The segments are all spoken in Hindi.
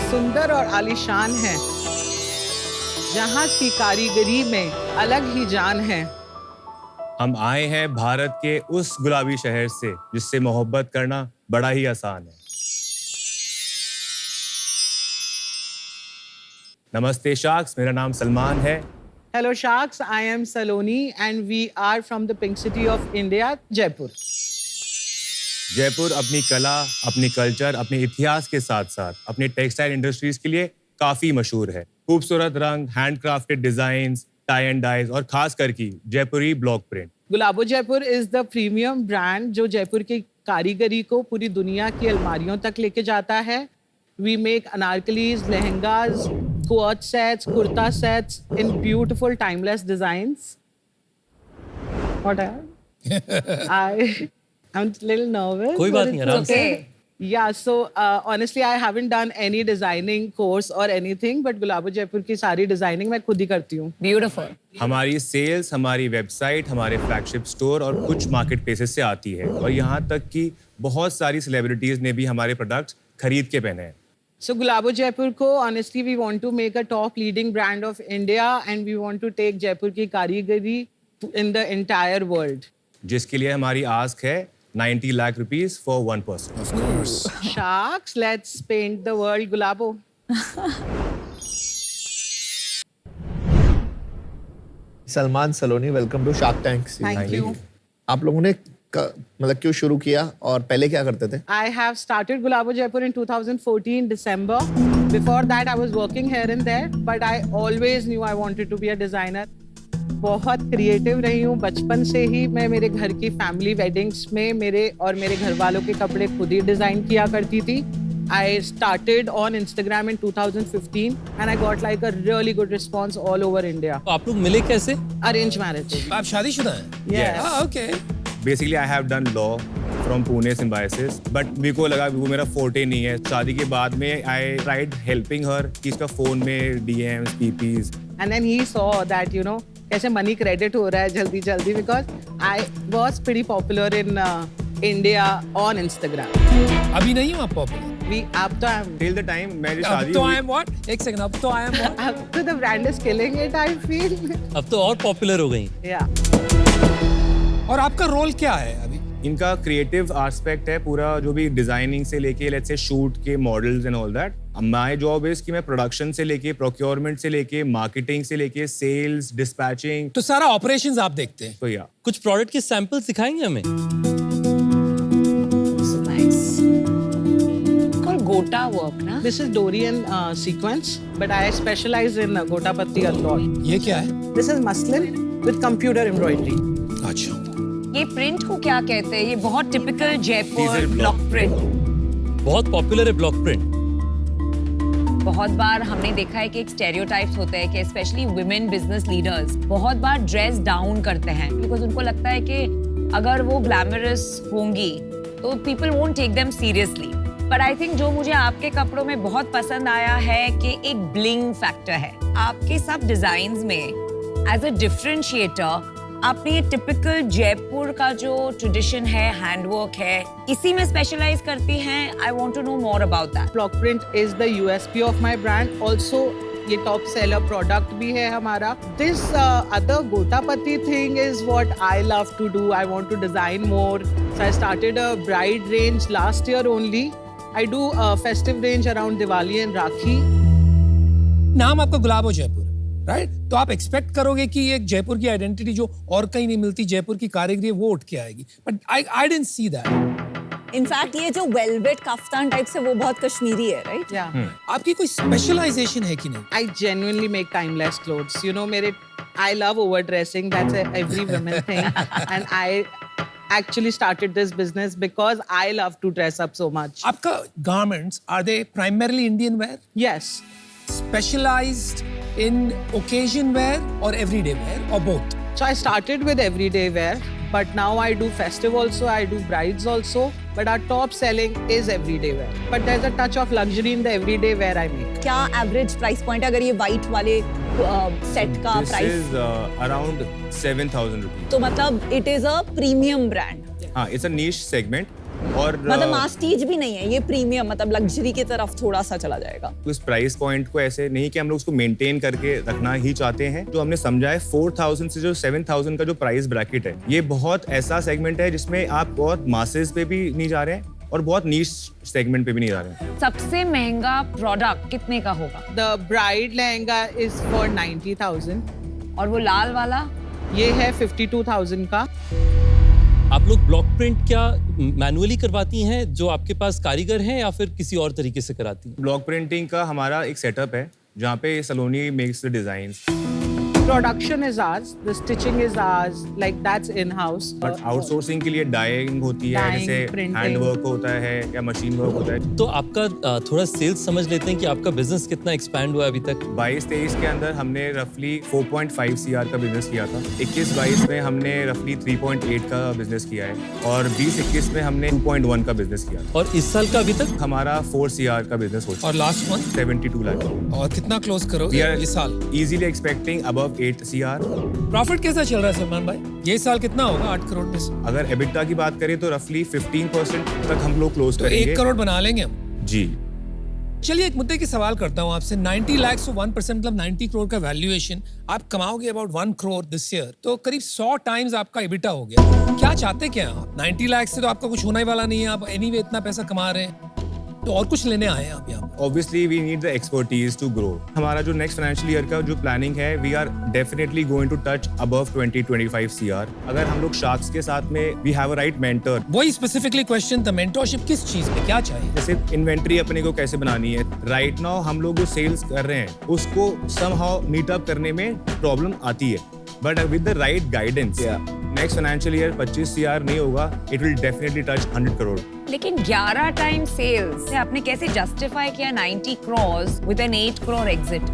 सुंदर और आलीशान है, जहाँ की कारीगरी में अलग ही जान है। हम आए हैं भारत के उस गुलाबी शहर से जिससे मोहब्बत करना बड़ा ही आसान है। नमस्ते शार्क्स, मेरा नाम सलमान है। Hello Sharks, I am Saloni and we are from the Pink City of India, Jaipur. Jaipur अपनी कला, अपनी कल्चर, अपने इतिहास के साथ साथ अपनी टेक्सटाइल इंडस्ट्रीज के लिए काफी मशहूर है। खूबसूरत रंग, handcrafted designs, tie and dyes और खास करके Jaipuri block print. Gulabo Jaipur is the premium brand जो जयपुर की कारीगरी को पूरी दुनिया की अलमारियों तक लेके जाता है। We make anarkalis, lehengas, quad sets, kurta sets in beautiful timeless designs. What I'm a little nervous. कोई बात नहीं, आराम से। Yeah, so honestly, I haven't done any designing course or anything, but गुलाबो जयपुर की सारी डिजाइनिंग मैं खुद ही करती हूँ। Beautiful. हमारी सेल्स, हमारी वेबसाइट, हमारे फ्लैगशिप स्टोर और कुछ मार्केट प्लेसेस से आती है और यहाँ तक कि बहुत सारी सेलिब्रिटीज ने भी हमारे प्रोडक्ट्स खरीद के पहने हैं। So गुलाबो जयपुर को honestly we want to make a top leading brand of India and we want to take Jaipur की कारीगरी in the entire world. जिसके लिए हमारी आस्क है 90 lakh rupees for one person. Of course. Sharks, let's paint the world Gulabo. Salman Saloni, welcome to Shark Tank. Thank you. आप लोगों ने मतलब क्यों शुरू किया और पहले क्या करते थे? I have started Gulabo Jaipur in 2014 December. Before that I was working here and there, but I always knew I wanted to be a designer. बहुत क्रिएटिव रही हूँ बचपन से ही। मैं मेरे घर की फैमिली वेडिंग्स में मेरे और मेरे घर वालों के कपड़े खुद ही डिजाइन किया करती थी। I started on Instagram in 2015 and I got like a really good response all over India. तो आप लोग मिले कैसे? Arranged marriage. आप शादीशुदा हैं? Yes. हाँ, okay. Basically I have done law from Pune symbiosis, but मेरे को लगा वो मेरा फोर्टे नहीं है। शादी के बाद में आई ट्राइड हेल्पिंग हर कि इसका फोन में DMs, PPs, And then he saw that, you know, कैसे मनी क्रेडिट हो रहा है जल्दी जल्दी, because I was pretty popular in India on Instagram. अभी नहीं हूँ आप पॉपुलर? अब तो टिल द टाइम मेरी अब शादी तो हुई। I am what? एक सेकंड, अब तो आई एम व्हाट? अब तो the brand is killing it, I feel. अब तो और पॉपुलर हो गई। Yeah. और आपका रोल क्या है अभी? इनका क्रिएटिव एस्पेक्ट है पूरा, जो भी डिजाइनिंग से लेके लेट्स से शूट के models and all that. My job is कि मैं प्रोडक्शन से लेके, प्रोक्योरमेंट से लेके, मार्केटिंग से लेके, सेल्स, डिस्पैचिंग, तो सारा ऑपरेशंस आप देखते हैं। तो या कुछ प्रोडक्ट के सैंपल्स दिखाएंगे हमें? So nice. Called Gota work, ना? This is Dorian sequence, but I specialize in Gotapatti a lot. ये क्या है? This is muslin with computer embroidery. अच्छा। ये प्रिंट को क्या कहते हैं? ये बहुत typical Jaipur Diesel block block. Print. बहुत पॉपुलर है ब्लॉक प्रिंट। बहुत बार हमने देखा है कि एक स्टेरियोटाइप्स होते हैं कि स्पेशली वुमेन बिजनेस लीडर्स बहुत बार ड्रेस डाउन करते हैं बिकॉज उनको लगता है कि अगर वो ग्लैमरस होंगी तो people won't take them seriously. पर आई थिंक जो मुझे आपके कपड़ों में बहुत पसंद आया है कि एक ब्लिंग फैक्टर है आपके सब डिजाइन्स में। एज अ डिफरेंशिएटर आपने ये टिपिकल जयपुर का जो ट्रेडिशन है, हैंडवर्क है, इसी में स्पेशलाइज करती हैं। I want to know more about that. Block print is the USP of my brand. Also, ये top seller product भी है हमारा. This other Gotapatti thing is what I love to do. I want to design more. So I started a bride range last year only. I do a festive range around Diwali and Rakhi. नाम आपका गुलाबो जयपुर है, राइट? तो आप एक्सपेक्ट करोगे कि एक जयपुर की आइडेंटिटी जो और कहीं नहीं मिलती, जयपुर की कारीगरी, वो उठ के आएगी। But I didn't see that. In fact ये जो वेलवेट कफ्तान टाइप से वो बहुत कश्मीरी है, राइट? Yeah. आपकी कोई स्पेशलाइजेशन है कि नहीं? I genuinely make timeless clothes. You know, I love overdressing. That's every woman thing. And I actually started this business because I love to dress up so much. आपका garments, are they primarily Indian wear? Yes. Specialized in occasion wear or everyday wear or both? So I started with everyday wear, but now I do festive also, I do brides also, but our top selling is everyday wear. But there's a touch of luxury in the everyday wear I make. क्या एवरेज प्राइस पॉइंट अगर ये व्हाइट वाले सेट का this price? Is around 7,000 rupees. तो मतलब it is a premium brand. हाँ, इट्स अ नीश सेगमेंट और मतलब मास्टीज भी नहीं है ये, प्रीमियम मतलब लग्जरी की तरफ थोड़ा सा चला जाएगा। उस प्राइस पॉइंट को ऐसे नहीं कि हम लोग उसको मेंटेन करके रखना ही चाहते हैं। जो हमने समझा है 4000 से जो 7000 का जो प्राइस ब्रैकेट है, ये बहुत ऐसा सेगमेंट है जिसमें आप बहुत मासेस पे भी नहीं जा रहे हैं और बहुत नीश सेगमेंट पे भी नहीं जा रहे हैं। सबसे महंगा प्रोडक्ट कितने का होगा? The bride lehenga is for 90,000. और वो लाल वाला? ये है 52,000 का। आप लोग ब्लॉक प्रिंट क्या मैनुअली करवाती हैं जो आपके पास कारीगर हैं या फिर किसी और तरीके से कराती हैं? ब्लॉक प्रिंटिंग का हमारा एक सेटअप है जहाँ पे Saloni makes the designs. Production is ours, the stitching is ours, like that's in-house. But outsourcing के लिए डाइंग होती है, Dyeing, जैसे printing. हैंड वर्क होता है या मशीन वर्क होता है। तो आपका थोड़ा सेल्स समझ लेते हैं कि आपका बिजनेस कितना एक्सपैंड हुआ है अभी तक। 22-23 के अंदर हमने रफली 4.5 CR का बिजनेस किया था। 21-22 में हमने रफली 3.8 का बिजनेस किया है और 20-21 में हमने 2.1 का बिजनेस किया था। और इस साल का अभी तक हमारा 4 CR का बिजनेस हो चुका और लास्ट मंथ है, 72 लाख। और कितना क्लोज We करोगे are इस साल? easily expecting above 8 CR। Profit कैसा चल रहा है सलमान भाई? ये साल कितना होगा 8 करोड़ में से? अगर EBITDA की बात करें तो रफली 15% तक हम लोग क्लोज तो करेंगे। 1 करोड़ बना लेंगे हम। जी। चलिए एक मुद्दे की सवाल करता हूँ आपसे। 90 लाख तो 1% मतलब 90 करोड़ का वैल्यूएशन, आप कमाओगे अबाउट 1 करोड़ दिस ईयर, तो करीब 100 टाइम्स आपका EBITDA हो गया। क्या चाहते क्या आप? 90 लाख से तो आपका कुछ होने ही वाला नहीं है, आप एनीवे इतना पैसा कमा रहे हैं, तो और कुछ लेने आए हैं आप यहाँ पे? Obviously we need the expertise to grow। हमारा जो नेक्स्ट फाइनेंशियल ईयर का जो प्लानिंग है, we are definitely going to touch above 20-25 CR। अगर हम लोग शार्क्स के साथ में we have a right mentor। वही स्पेसिफिकली क्वेश्चन था, मेंटरशिप किस चीज में, क्या चाहिए? जैसे इन्वेंट्री अपने को कैसे बनानी है, राइट नाउ हम लोग जो सेल्स कर रहे हैं उसको somehow मीट अप करने में प्रॉब्लम आती है, but with the right guidance next financial year 25 CR नहीं होगा, it will definitely touch 100 crore. लेकिन 11 टाइम सेल्स आपने कैसे जस्टिफाई किया 90 crores with an 8 crore exit?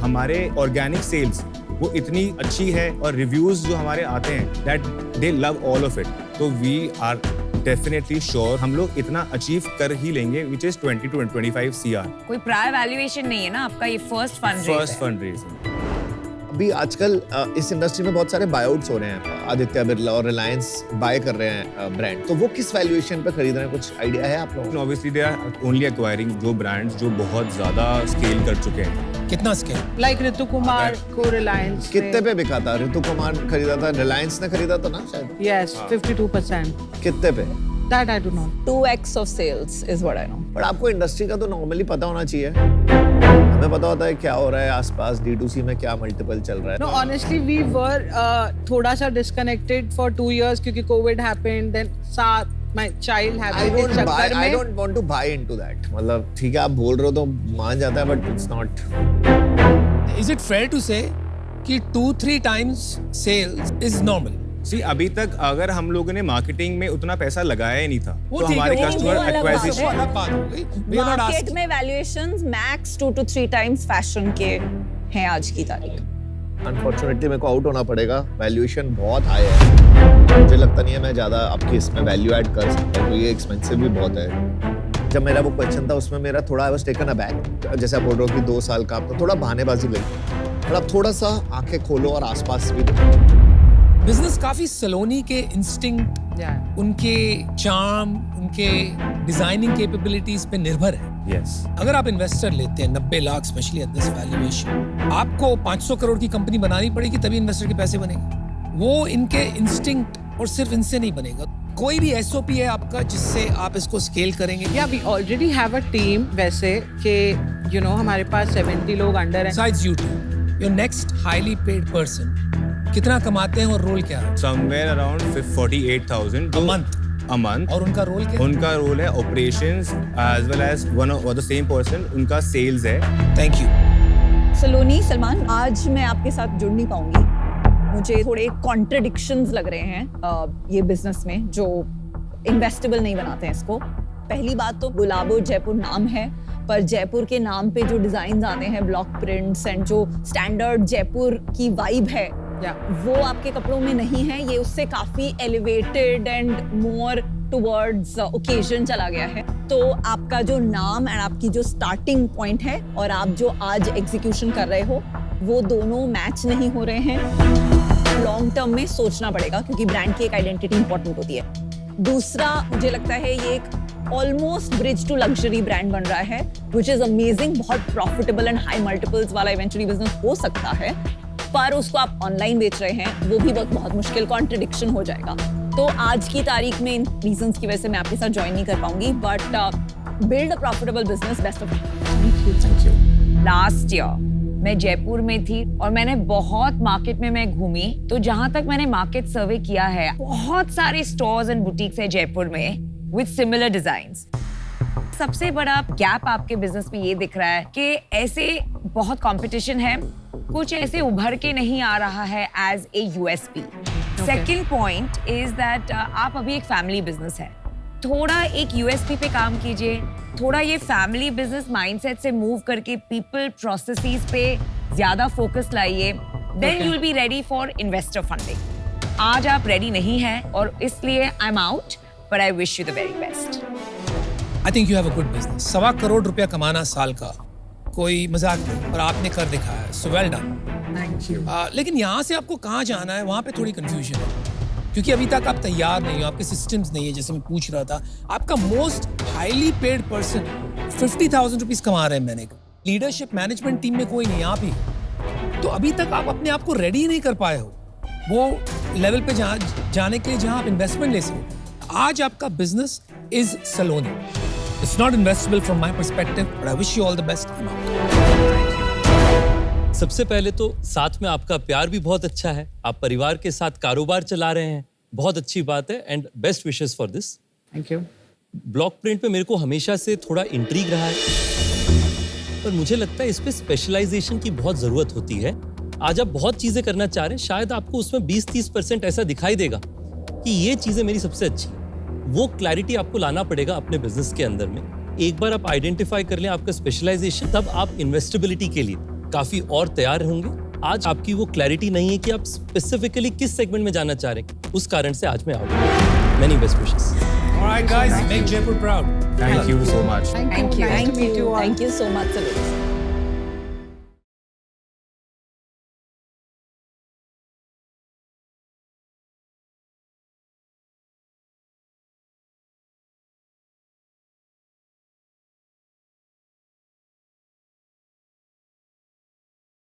हमारे ऑर्गेनिक सेल्स वो इतनी अच्छी है और रिव्यूज जो हमारे आते हैं that they love all of it, तो वी आर डेफिनेटली श्योर हम लोग इतना अचीव कर ही लेंगे, विच इज 20-25 CR। कोई प्रायर वैल्यूएशन नहीं है ना आपका, ये first first fund fund raising. अभी आजकल इस इंडस्ट्री में बहुत सारे बायआउट्स हो रहे हैं। आदित्य बिरला और रिलायंस बाय कर रहे हैं ब्रांड, तो वो किस वैल्यूएशन पे खरीद रहे हैं, कुछ आइडिया है आप लोगों को? Obviously they are only acquiring जो ब्रांड्स जो बहुत ज्यादा स्केल कर चुके हैं। कितना स्केल? Like Ritu Kumar को Reliance कितने पे बिका था? ऋतु कुमार खरीदा था, रिलायंस ने खरीदा था ना शायद? Yes, 52%. कितने पे? That I do not. 2x of sales is what I know. But आपको इंडस्ट्री का तो नॉर्मली पता होना चाहिए। हमें पता होता है क्या हो रहा है आसपास, D2C में क्या मल्टीपल चल रहा है। No, honestly, we were थोड़ा सा disconnected for 2 years क्योंकि COVID happened. Then साथ my child I happened. don't इस buy, चक्कर I में don't want to buy into that। मतलब ठीक है आप बोल रहे हो तो मान जाता है, but it's not. Is it fair to say कि 2-3 times sales is normal? सी अभी तक अगर हम लोगों ने मार्केटिंग में उतना पैसा लगाया ही नहीं था वो तो ठीक है, हमारे वो कस्टमर अलग बात है। वो एक्वाजिशन अलग बात हो गई। We are not market asking- में valuations max 2 to 3 times fashion के हैं आज की तारीख। अनफॉर्चुनेटली मेरे को आउट होना पड़ेगा, वैल्यूएशन बहुत हाई है। मुझे लगता नहीं है मैं ज्यादा आपकी इसमें वैल्यू ऐड कर सकता हूँ, तो ये एक्सपेंसिव भी बहुत है। जब मेरा वो क्वेश्चन था उसमें मेरा थोड़ा आई वाज टेकन अबैक, जैसे आप बोल रहे हो कि 2 साल का, आपको थोड़ा बहानेबाजी लगी, और आप थोड़ा सा आंखें खोलो और आसपास भी देखो। बिजनेस काफी सलोनी के इंस्टिंक्ट, Yeah. उनके चार्म, उनके डिजाइनिंग कैपेबिलिटीज पे निर्भर है। यस अगर आप इन्वेस्टर लेते हैं 90 lakh specially at this valuation, आपको 500 करोड़ की कंपनी बनानी पड़ेगी तभी इन्वेस्टर के पैसे बनेंगे। वो इनके इंस्टिंक्ट और सिर्फ इनसे नहीं बनेगा। कोई भी SOP है आपका जिससे आप इसको स्केल करेंगे? Yeah, we already have a team वैसे कि you know हमारे पास 70 लोग अंडर हैं. Besides you two, your next highly paid person कितना कमाते हैं और रोल क्या है? Somewhere around 48,000 A month. a month। और उनका रोल क्या है? उनका रोल है operations as well as one of the same person उनका सेल्स है। Thank you. सलोनी, सलमान, आज मैं आपके साथ जुड़ नहीं पाऊंगी। मुझे थोड़े कॉन्ट्रडिक्शंस लग रहे हैं ये बिजनेस में, जो इन्वेस्टेबल नहीं बनाते हैं इसको। पहली बात तो गुलाबो जयपुर नाम है, पर जयपुर के नाम पे जो डिजाइन आते हैं, ब्लॉक प्रिंट्स एंड जो स्टैंडर्ड जयपुर की वाइब है, वो आपके कपड़ों में नहीं है। ये उससे काफी elevated and more towards occasion चला गया है। तो आपका जो नाम एंड आपकी जो स्टार्टिंग पॉइंट है और आप जो आज एग्जीक्यूशन कर रहे हो, वो दोनों मैच नहीं हो रहे हैं। लॉन्ग टर्म में सोचना पड़ेगा क्योंकि ब्रांड की एक आइडेंटिटी इंपॉर्टेंट होती है। दूसरा मुझे लगता है ये एक almost bridge to luxury brand बन रहा है, विच इज अमेजिंग। बहुत प्रॉफिटेबल एंड हाई मल्टीपल्स वाला इवेंचुअली बिजनेस हो सकता है, पर उसको आप ऑनलाइन बेच रहे हैं, वो भी बहुत मुश्किल, कॉन्ट्रडिक्शन हो जाएगा। तो आज की तारीख में इन रीजंस की वजह से मैं आपके साथ ज्वाइन नहीं कर पाऊंगी, but build a profitable business. Best of Thank you. Last year मैं जयपुर में थी और मैंने बहुत मार्केट में मैं घूमी, तो जहां तक मैंने मार्केट सर्वे किया है, बहुत सारे स्टोर्स एंड बुटीक्स है जयपुर में विद सिमिलर डिजाइन्स। सबसे बड़ा गैप आपके बिजनेस में ये दिख रहा है कि ऐसे बहुत कंपटीशन है, कुछ ऐसे उभर के नहीं आ रहा है as a USP. Second point is that आप अभी एक फैमिली बिजनेस है, थोड़ा एक यूएसपी पे काम कीजिए, थोड़ा ये फैमिली बिजनेस माइंडसेट से मूव करके पीपल प्रोसेसेस पे ज्यादा फोकस लाइए, then you will be ready for investor funding. आज आप रेडी नहीं हैं और इसलिए I am out, but I wish you the very best. I think you have a good business. 1.25 crore रुपया कमाना साल का कोई मजाक नहीं, और आपने कर दिखाया है, so well done. Thank you. लेकिन यहाँ से आपको कहाँ जाना है, वहाँ पे थोड़ी कंफ्यूजन है, क्योंकि अभी तक आप तैयार नहीं हो, आपके सिस्टम्स नहीं है। जैसे मैं पूछ रहा था, आपका most highly paid person 50,000 rupees कमा रहे हैं मैंने, लीडरशिप मैनेजमेंट टीम में कोई नहीं, आप ही। तो अभी तक आप अपने आप को रेडी नहीं कर पाए हो वो लेवल पे जाने के लिए जहां आप इन्वेस्टमेंट ले सको। आज आपका business is Saloni. It's not investable from my perspective, but I wish you all the best. सबसे पहले तो साथ में आपका प्यार भी बहुत अच्छा है, आप परिवार के साथ कारोबार चला रहे हैं, बहुत अच्छी बात है, and best wishes for this. Thank you. Block print में मेरे को हमेशा से थोड़ा इंट्रीग रहा है, पर मुझे लगता है इस पे स्पेशलाइजेशन की बहुत जरूरत होती है। आज आप बहुत चीजें करना चाह रहे हैं, शायद आपको उसमें 20-30% ऐसा दिखाई देगा कि ये चीजें मेरी सबसे अच्छी है। वो क्लैरिटी आपको लाना पड़ेगा अपने बिजनेस के अंदर में। एक बार आप आइडेंटिफाई कर लें आपका स्पेशलाइजेशन, तब आप इन्वेस्टेबिलिटी के लिए काफी और तैयार होंगे। आज आपकी वो क्लैरिटी नहीं है कि आप स्पेसिफिकली किस सेगमेंट में जाना चाह रहे हैं, उस कारण से आज मैं आउट हूं। Many best wishes. Alright guys, make Jaipur proud. Thank you so much. Thank you. Thank Nice to meet you. you all. Thank you so much, Saroj.